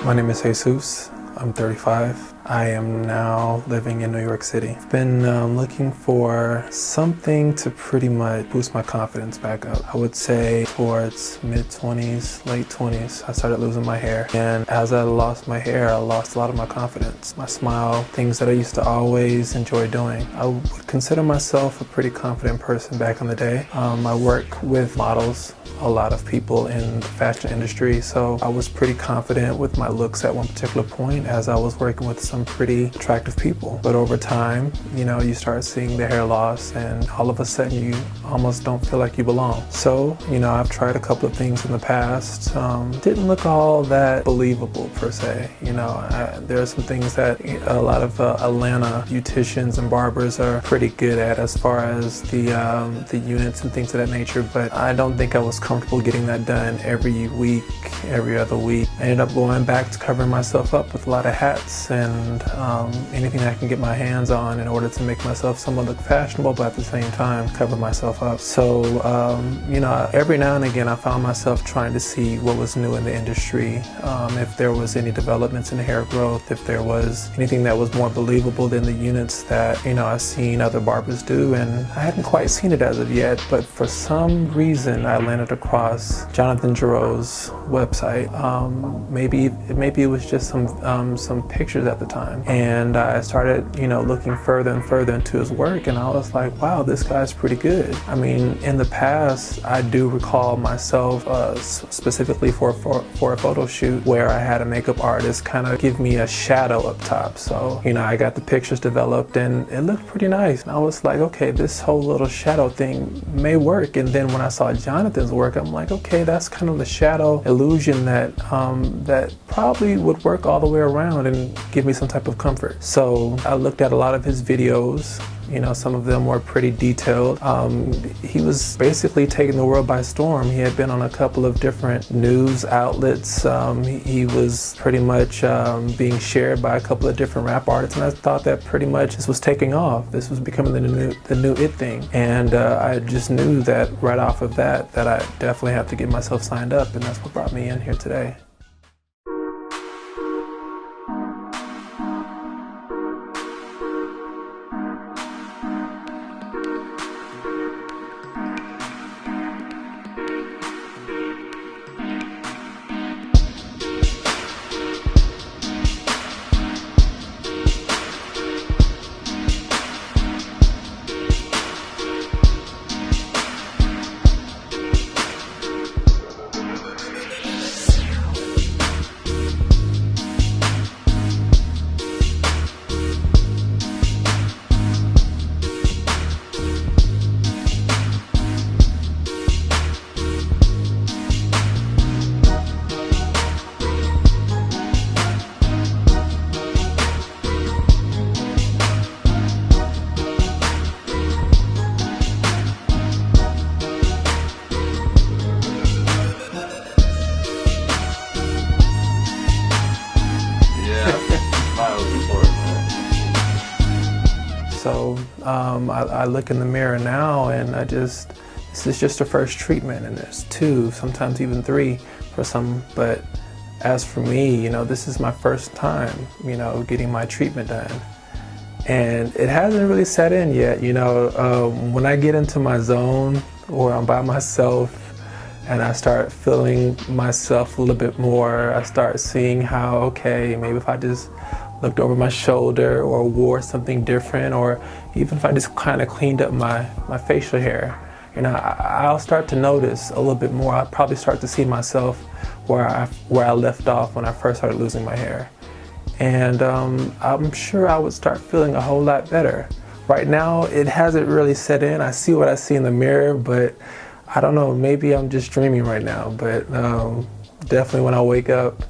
My name is Jesus. I'm 35. I am now living in New York City. I've been looking for something to pretty much boost my confidence back up. I would say towards mid-20s, late 20s, I started losing my hair. And as I lost my hair, I lost a lot of my confidence. My smile, things that I used to always enjoy doing. I would consider myself a pretty confident person back in the day. I work with models, a lot of people in the fashion industry, so I was pretty confident with my looks at one particular point as I was working with some pretty attractive people. But over time, you start seeing the hair loss and all of a sudden you almost don't feel like you belong. So, I've tried a couple of things in the past. Didn't look all that believable per se. There are some things that a lot of Atlanta beauticians and barbers are pretty good at as far as the units and things of that nature, but I don't think I was comfortable getting that done every week, every other week. I ended up going back to covering myself up with a lot of hats and anything I can get my hands on in order to make myself somewhat look fashionable, but at the same time cover myself up. So, every now and again I found myself trying to see what was new in the industry, if there was any developments in hair growth, if there was anything that was more believable than the units that, I've seen other barbers do, and I hadn't quite seen it as of yet, but for some reason I landed across Jonathan Giroux's website. Maybe it was just some pictures at the time, and I started looking further and further into his work, and I was like, wow, this guy's pretty good. I mean, in the past I do recall myself specifically for a photo shoot where I had a makeup artist kind of give me a shadow up top. So I got the pictures developed and it looked pretty nice, and I was like, okay, this whole little shadow thing may work. And then when I saw Jonathan's work, I'm like, okay, that's kind of the shadow illusion that that probably would work all the way around and give me some type of comfort. So I looked at a lot of his videos. Some of them were pretty detailed. He was basically taking the world by storm. He had been on a couple of different news outlets. He was pretty much being shared by a couple of different rap artists, and I thought that pretty much this was taking off. This was becoming the new it thing. And I just knew that right off of that I definitely have to get myself signed up, and that's what brought me in here today. So I look in the mirror now and this is just a first treatment, and there's 2, sometimes even 3 for some, but as for me, this is my first time, getting my treatment done. And it hasn't really set in yet, when I get into my zone or I'm by myself and I start feeling myself a little bit more, I start seeing how, okay, maybe if I just looked over my shoulder or wore something different, or even if I just kind of cleaned up my facial hair, I'll start to notice a little bit more. I'll probably start to see myself where I left off when I first started losing my hair. And I'm sure I would start feeling a whole lot better. Right now, it hasn't really set in. I see what I see in the mirror, but I don't know, maybe I'm just dreaming right now. But definitely when I wake up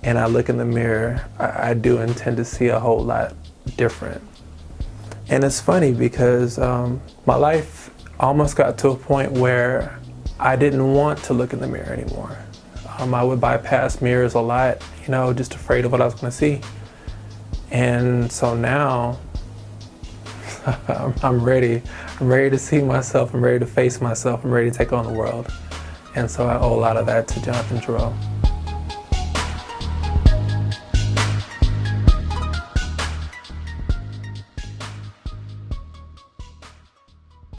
and I look in the mirror, I do intend to see a whole lot different. And it's funny because my life almost got to a point where I didn't want to look in the mirror anymore. I would bypass mirrors a lot, just afraid of what I was going to see. And so now I'm ready. I'm ready to see myself. I'm ready to face myself. I'm ready to take on the world. And so I owe a lot of that to Jonathan Giroux.